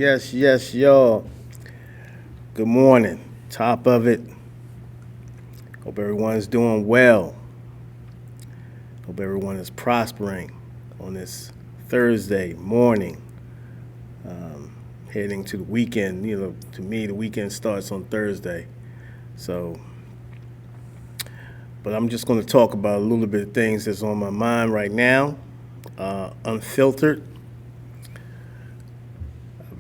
Yes, y'all. Good morning. Top of it. Hope everyone's doing well. Hope everyone is prospering on this Thursday morning, heading to the weekend. To me, the weekend starts on Thursday. So, but I'm just going to talk about a little bit of things that's on my mind right now, unfiltered. I've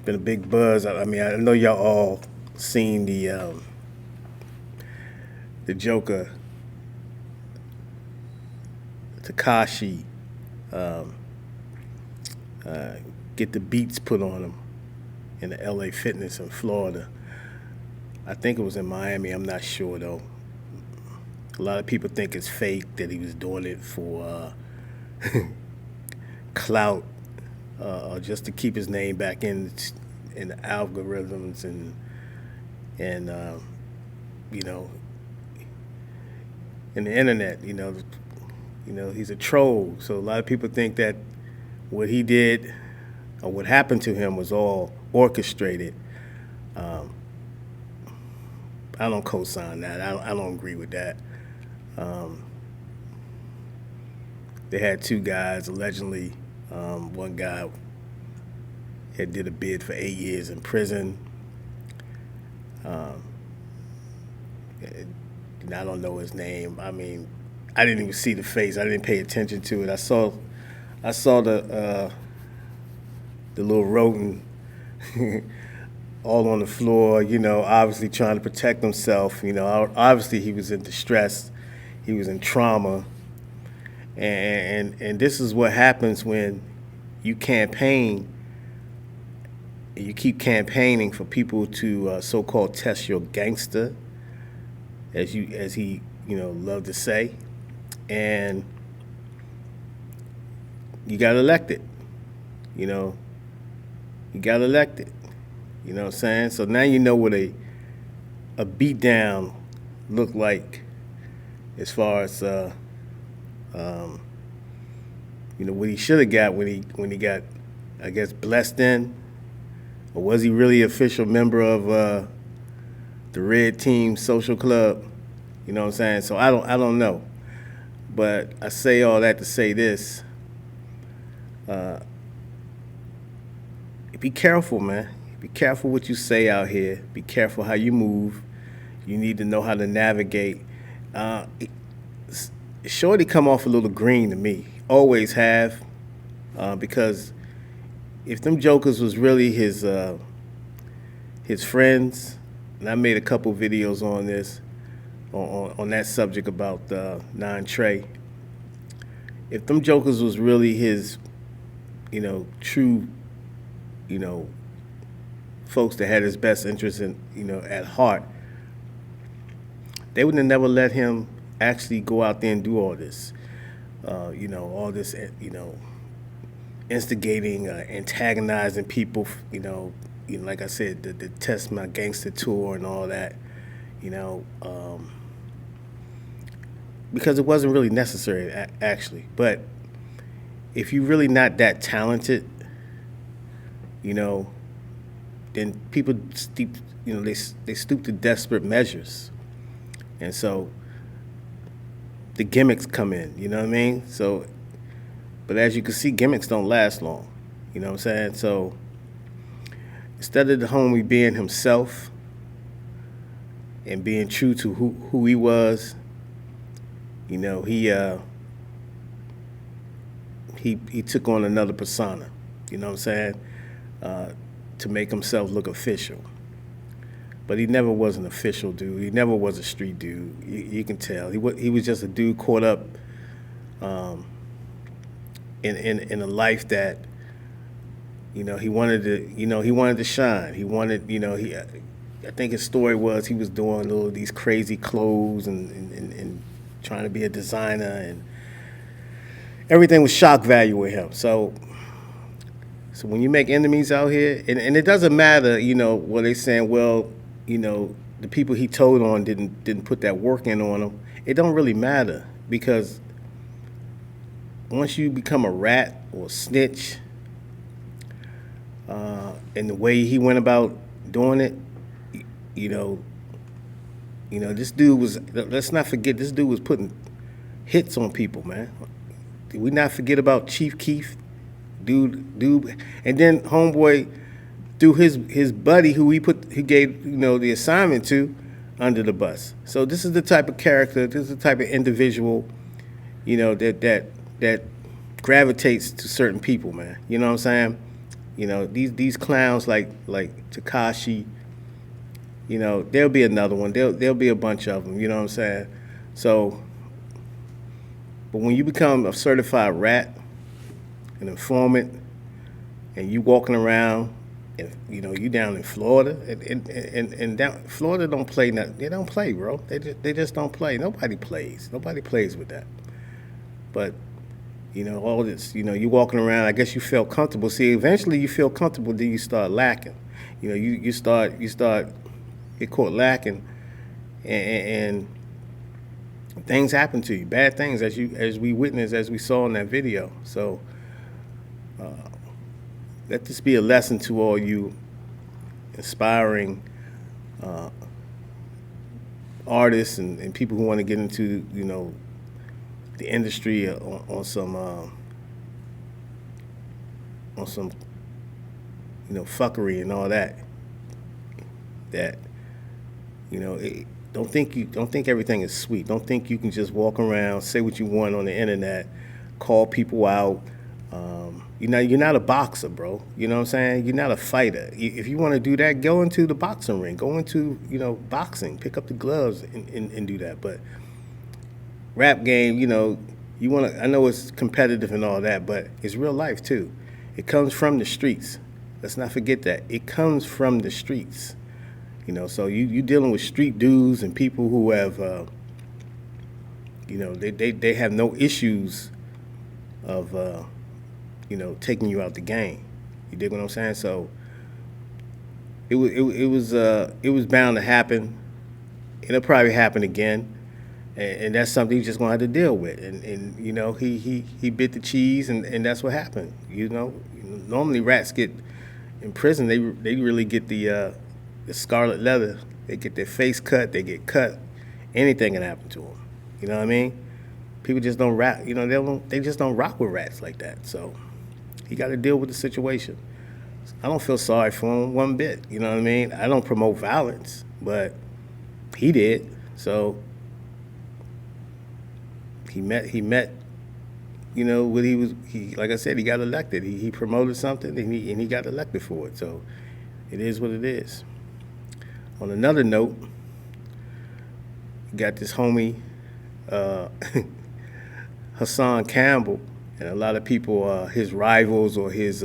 been a big buzz. I mean, I know y'all all seen the Joker, Tekashi, um, get the beats put on him in the LA Fitness in Florida. I think it was in Miami. I'm not sure though. A lot of people think it's fake that he was doing it for clout, or just to keep his name back in the algorithms and you know in the internet. He's a troll. So a lot of people think that what he did or what happened to him was all orchestrated. Um, I don't co-sign that. I don't agree with that. Um, they had two guys allegedly. One guy had did a bid for 8 years in prison. Um, and I don't know his name. I mean, I didn't even see the face. I didn't pay attention to it. I saw the little rodent all on the floor. Obviously trying to protect himself. Obviously he was in distress. He was in trauma. And this is what happens when you campaign. You keep campaigning for people to so-called test your gangster, as he loved to say, and you got elected. You got elected. You know what I'm saying? So now you know what a beatdown looked like, as far as what he should have got when he got, I guess, blessed in. Or was he really official member of the Red Team Social Club? You know what I'm saying? So I don't know. But I say all that to say this. Be careful, man. Be careful what you say out here. Be careful how you move. You need to know how to navigate. Shorty come off a little green to me. Always have. Because if them jokers was really his friends, and I made a couple videos on this, on that subject about Nine Trey. If them jokers was really his, true, folks that had his best interest at heart, they would have never let him actually go out there and do all this, all this, instigating, antagonizing people, like I said, the Test My Gangster tour and all that, because it wasn't really necessary, actually. But if you're really not that talented, then people stoop, they stoop to desperate measures, and so the gimmicks come in. You know what I mean? So, but as you can see, gimmicks don't last long. You know what I'm saying? So instead of the homie being himself and being true to who he was, he took on another persona. You know what I'm saying? To make himself look official. But he never was an official dude. He never was a street dude. You can tell. He was just a dude caught up in a life that he wanted to shine. He wanted I think his story was he was doing all of these crazy clothes and trying to be a designer, and everything was shock value with him. So when you make enemies out here, and it doesn't matter, what they saying, well, the people he told on didn't put that work in on him. It don't really matter, because once you become a rat or a snitch, and the way he went about doing it, you know, this dude was. Let's not forget, this dude was putting hits on people, man. Did we not forget about Chief Keef, dude, and then homeboy threw his buddy who he gave the assignment to under the bus. So this is the type of character, this is the type of individual, that gravitates to certain people, man. You know what I'm saying? These clowns like Tekashi. There'll be another one. There'll be a bunch of them. You know what I'm saying? So, but when you become a certified rat, an informant, and you walking around, and you down in Florida, and down Florida don't play nothing. They don't play, bro. They just don't play. Nobody plays. Nobody plays with that. But all this, you walking around. I guess you felt comfortable. See, eventually you feel comfortable, then you start lacking. You start get caught lacking, and things happen to you, bad things, as we witnessed, as we saw in that video. So let this be a lesson to all you aspiring artists and people who want to get into the industry on some fuckery and all that. Don't think everything is sweet. Don't think you can just walk around, say what you want on the internet, call people out. You're not a boxer, bro. You know what I'm saying? You're not a fighter. If you want to do that, go into the boxing ring. Go into boxing. Pick up the gloves and do that. But rap game, you want to. I know it's competitive and all that, but it's real life too. It comes from the streets. Let's not forget that. It comes from the streets. So you dealing with street dudes and people who have, they have no issues of, taking you out the game. You dig what I'm saying? So it was bound to happen. It'll probably happen again, and that's something you're just gonna have to deal with. And he bit the cheese, and that's what happened. Normally rats get in prison. They really get the scarlet leather. They get their face cut. They get cut. Anything can happen to them. You know what I mean? People just don't rap. They just don't rock with rats like that. So he got to deal with the situation. I don't feel sorry for him one bit. You know what I mean? I don't promote violence, but he did. So he met. What he was. He, like I said, he got elected. He promoted something, and he got elected for it. So it is what it is. On another note, you got this homie, Hassan Campbell, and a lot of people, his rivals or his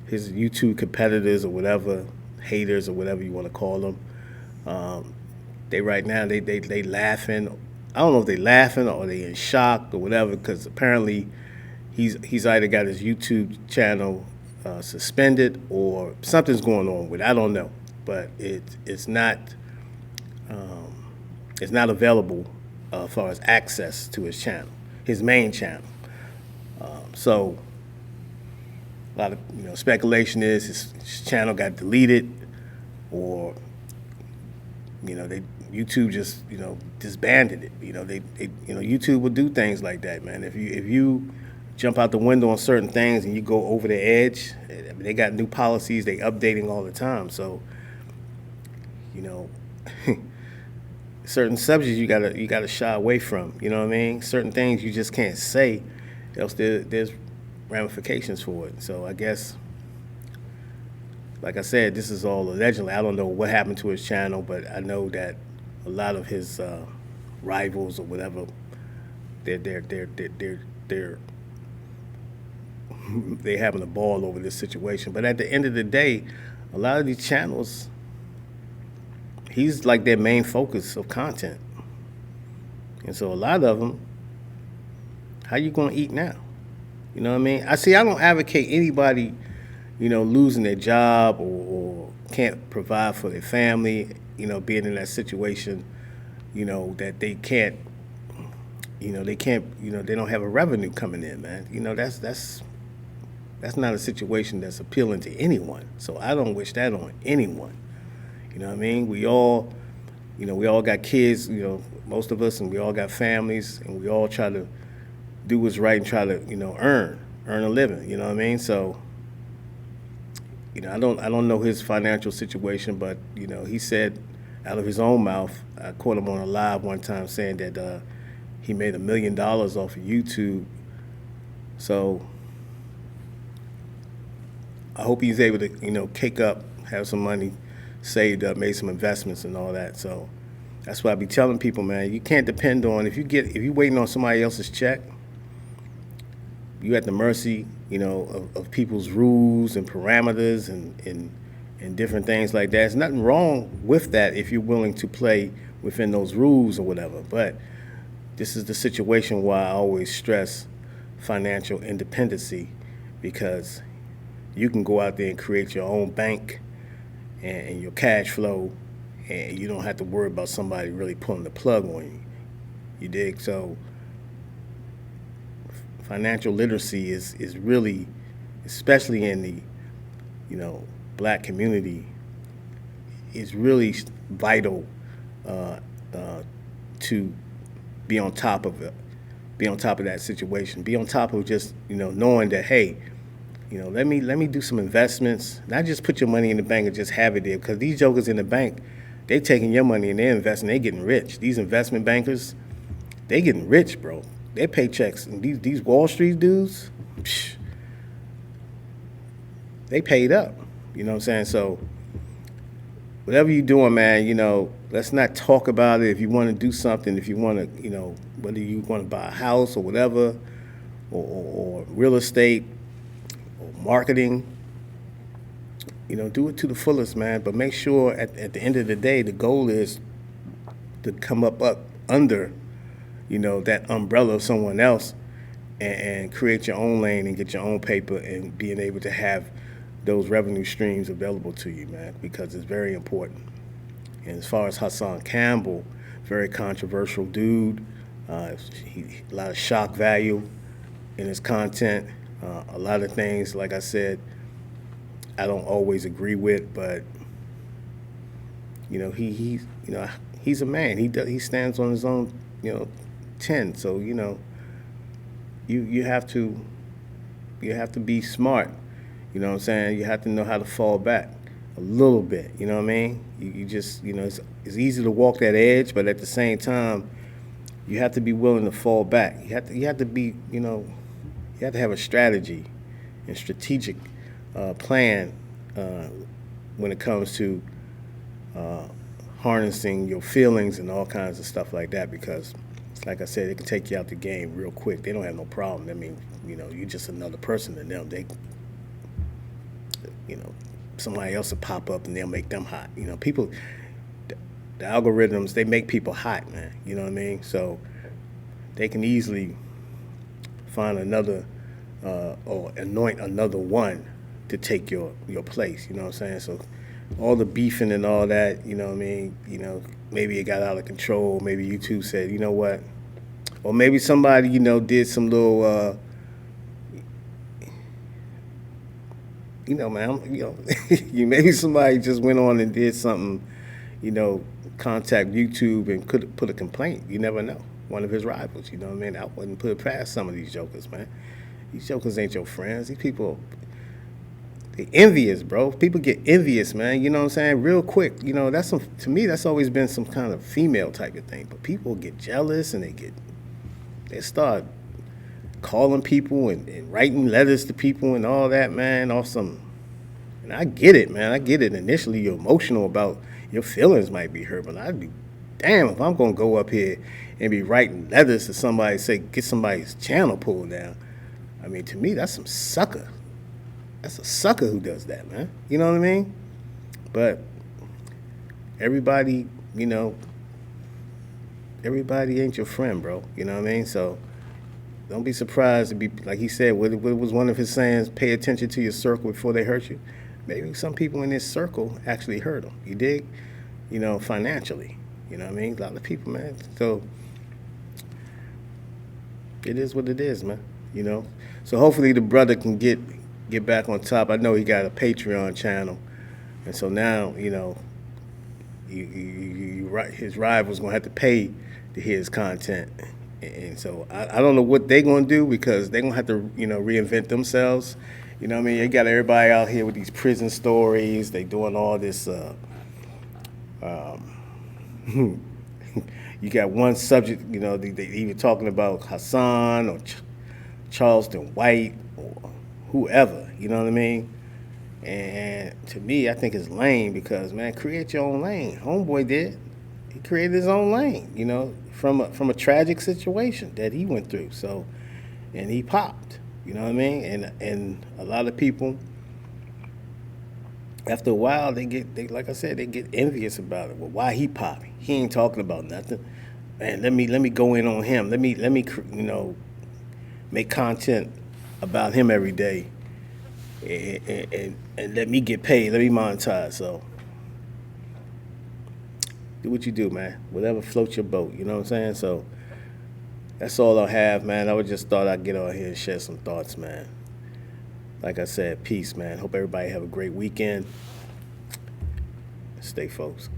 YouTube competitors or whatever, haters or whatever you want to call them. They right now they laughing. I don't know if they laughing or they in shock or whatever, because apparently he's either got his YouTube channel suspended or something's going on with it. I don't know, but it's not available as far as access to his channel, his main channel. So a lot of speculation is his channel got deleted, or YouTube just disbanded it. YouTube will do things like that, man. If you jump out the window on certain things and you go over the edge, they got new policies. They updating all the time. So certain subjects you gotta shy away from. You know what I mean? Certain things you just can't say, else there's ramifications for it. So I guess, like I said, this is all allegedly. I don't know what happened to his channel, but I know that a lot of his rivals or whatever, they're having a ball over this situation. But at the end of the day, a lot of these channels, he's like their main focus of content. And so a lot of them, how you gonna eat now? You know what I mean? I don't advocate anybody, losing their job or can't provide for their family, being in that situation, that they can't, they don't have a revenue coming in, man. That's That's not a situation that's appealing to anyone. So I don't wish that on anyone. You know what I mean? We all got kids, most of us, and we all got families, and we all try to do what's right and try to, earn a living. You know what I mean? So, I don't know his financial situation, but he said out of his own mouth, I caught him on a live one time saying that he made $1 million off of YouTube. So I hope he's able to, cake up, have some money saved up, made some investments and all that. So that's why I be telling people, man, you can't depend on if you're waiting on somebody else's check, you at the mercy, of people's rules and parameters and different things like that. There's nothing wrong with that if you're willing to play within those rules or whatever. But this is the situation why I always stress financial independency, because you can go out there and create your own bank and your cash flow, and you don't have to worry about somebody really pulling the plug on you. You dig? So financial literacy is really, especially in the black community, is really vital to be on top of it, be on top of that situation, be on top of just knowing that, hey, let me do some investments, not just put your money in the bank and just have it there, because these jokers in the bank, they taking your money and they're investing, they getting rich. These investment bankers, they getting rich, bro. Their paychecks, and these Wall Street dudes, they paid up. You know what I'm saying? So whatever you're doing, man, let's not talk about it. If you want to do something, if you want to, whether you want to buy a house or whatever, or real estate or marketing, do it to the fullest, man. But make sure at the end of the day, the goal is to come up under that umbrella of someone else, and create your own lane and get your own paper, and being able to have those revenue streams available to you, man, because it's very important. And as far as Hassan Campbell, very controversial dude, a lot of shock value in his content, a lot of things, like I said, I don't always agree with, but he's a man. He stands on his own 10. So you have to be smart. You know what I'm saying? You have to know how to fall back a little bit. You know what I mean? You just it's easy to walk that edge, but at the same time, you have to be willing to fall back. You have to be you have to have a strategy and strategic plan when it comes to harnessing your feelings and all kinds of stuff like that, because like I said, it can take you out the game real quick. They don't have no problem. I mean, you're just another person to them. They, somebody else will pop up and they'll make them hot. People, the algorithms, they make people hot, man. You know what I mean? So they can easily find another or anoint another one to take your place. You know what I'm saying? So all the beefing and all that, you know what I mean? Maybe it got out of control. Maybe YouTube said, you know what? Or maybe somebody, did some little, maybe somebody just went on and did something, contact YouTube and could put a complaint. You never know. One of his rivals, you know what I mean? I wouldn't put it past some of these jokers, man. These jokers ain't your friends. These people, they envious, bro. People get envious, man. You know what I'm saying? Real quick. To me, that's always been some kind of female type of thing. But people get jealous and they start calling people and writing letters to people and all that, man. And I get it, man. I get it. Initially, you're emotional about your feelings might be hurt, but I'd be damn if I'm going to go up here and be writing letters to somebody, say, get somebody's channel pulled down. I mean, to me, that's some sucker. That's a sucker who does that, man. You know what I mean? But everybody, everybody ain't your friend, bro. You know what I mean? So don't be surprised to be, like he said, what was one of his sayings, pay attention to your circle before they hurt you. Maybe some people in this circle actually hurt him. You dig? Financially. You know what I mean? A lot of people, man. So it is what it is, man. So hopefully the brother can get get back on top. I know he got a Patreon channel, and so now his rival's gonna have to pay to hear his content. And so I don't know what they're gonna do because they're gonna have to reinvent themselves. You know what I mean? They got everybody out here with these prison stories. They doing all this. You got one subject. They even talking about Hassan or Charleston White or whoever. You know what I mean? And to me, I think it's lame because, man, create your own lane. Homeboy did. He created his own lane, from a tragic situation that he went through. So, and he popped. You know what I mean? And a lot of people, after a while, they like I said, they get envious about it. Well, why he popping? He ain't talking about nothing. Man, let me go in on him. Let me make content about him every day, and let me get paid. Let me monetize. So do what you do, man. Whatever floats your boat. You know what I'm saying? So that's all I have, man. I just thought I'd get on here and share some thoughts, man. Like I said, peace, man. Hope everybody have a great weekend. Stay focused.